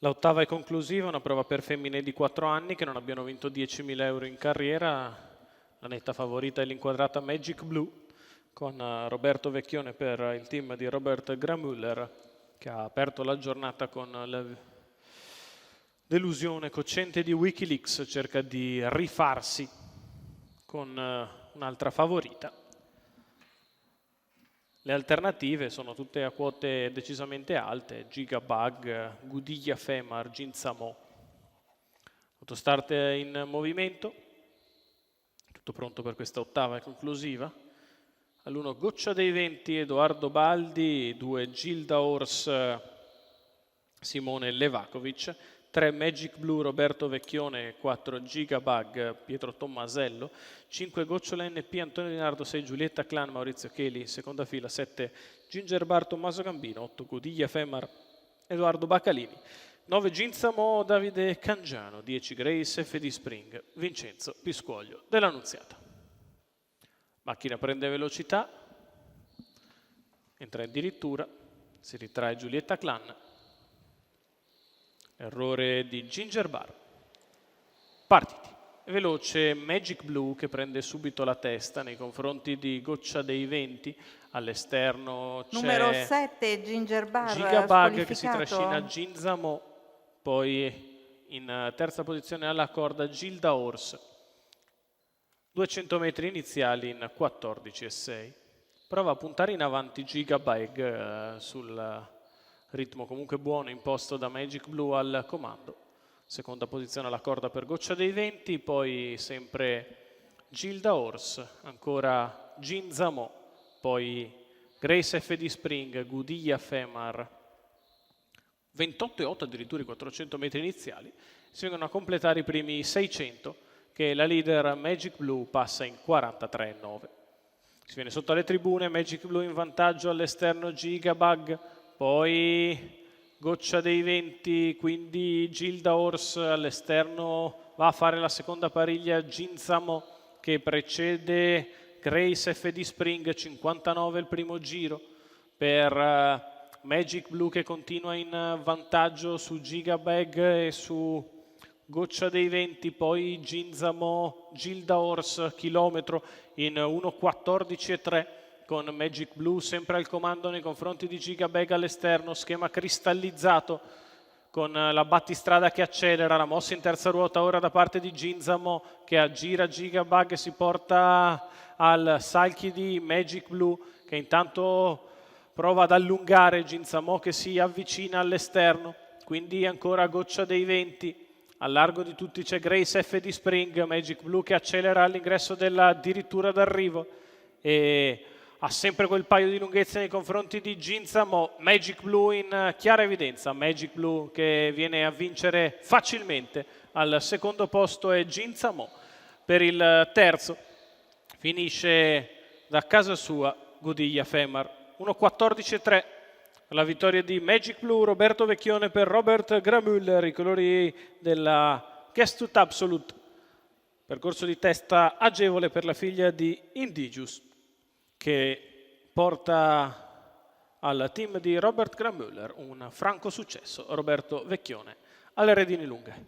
L'ottava e conclusiva, una prova per femmine di 4 anni che non abbiano vinto 10.000 euro in carriera. La netta favorita è l'inquadrata Magic Blue con Roberto Vecchione per il team di Robert Gramüller, che ha aperto la giornata con la delusione cocente di Wikileaks, cerca di rifarsi con un'altra favorita. Le alternative sono tutte a quote decisamente alte: Gigabug, Gudiglia Femar, Ginzamo. Autostart in movimento, tutto pronto per questa ottava e conclusiva. All'1 Goccia dei Venti, Edoardo Baldi, 2 Gilda Ors, Simone Levakovic, 3 Magic Blue, Roberto Vecchione, 4 Gigabug, Pietro Tommasello, 5 Gocciole NP, Antonio Di Nardo, 6 Giulietta Clan, Maurizio Cheli, seconda fila, 7 Ginger Bar, Tommaso Gambino, 8 Gudiglia Femar, Edoardo Baccalini, 9 Ginzamo, Davide Cangiano, 10 Grace FD Spring, Vincenzo Piscuoglio dell'Annunziata. Macchina prende velocità, entra addirittura, si ritrae Giulietta Clan. Errore di Ginger Bar. Partiti. Veloce Magic Blue che prende subito la testa nei confronti di Goccia dei Venti. All'esterno c'è numero 7 Ginger Bar Gigabug che si trascina Ginzamo, poi in terza posizione alla corda Gilda Ors. 200 metri iniziali in 14,6. Prova a puntare in avanti Gigabug sul ritmo comunque buono imposto da Magic Blue al comando. Seconda posizione alla corda per Goccia dei Venti, poi sempre Gilda Ors, ancora Ginzamo, poi Grace FD Spring, Gudiglia Femar. 28,8 addirittura i 400 metri iniziali. Si vengono a completare i primi 600 che la leader Magic Blue passa in 43,9. Si viene sotto alle tribune, Magic Blue in vantaggio, all'esterno Gigabug, poi Goccia dei Venti, quindi Gilda Ors, all'esterno va a fare la seconda pariglia Ginzamo che precede Grace FD Spring, 59 il primo giro per Magic Blue che continua in vantaggio su Gigabug e su Goccia dei Venti, poi Ginzamo, Gilda Ors, chilometro in 1,14,3 con Magic Blue sempre al comando nei confronti di Gigabug all'esterno, schema cristallizzato con la battistrada che accelera, la mossa in terza ruota ora da parte di Ginzamo che aggira Gigabug e si porta al salchi di Magic Blue che intanto prova ad allungare Ginzamo che si avvicina all'esterno, quindi ancora Goccia dei Venti. Al largo di tutti c'è Grace FD Spring, Magic Blue che accelera all'ingresso addirittura d'arrivo e ha sempre quel paio di lunghezze nei confronti di Ginzamo. Magic Blue in chiara evidenza, Magic Blue che viene a vincere facilmente. Al secondo posto è Ginzamo, per il terzo finisce da casa sua Gudiglia Femar, 1,14,3. La vittoria di Magic Blue, Roberto Vecchione per Robert Gramüller, i colori della Gestut Absolute. Percorso di testa agevole per la figlia di Indigius, che porta al team di Robert Gramüller un franco successo. Roberto Vecchione alle redini lunghe.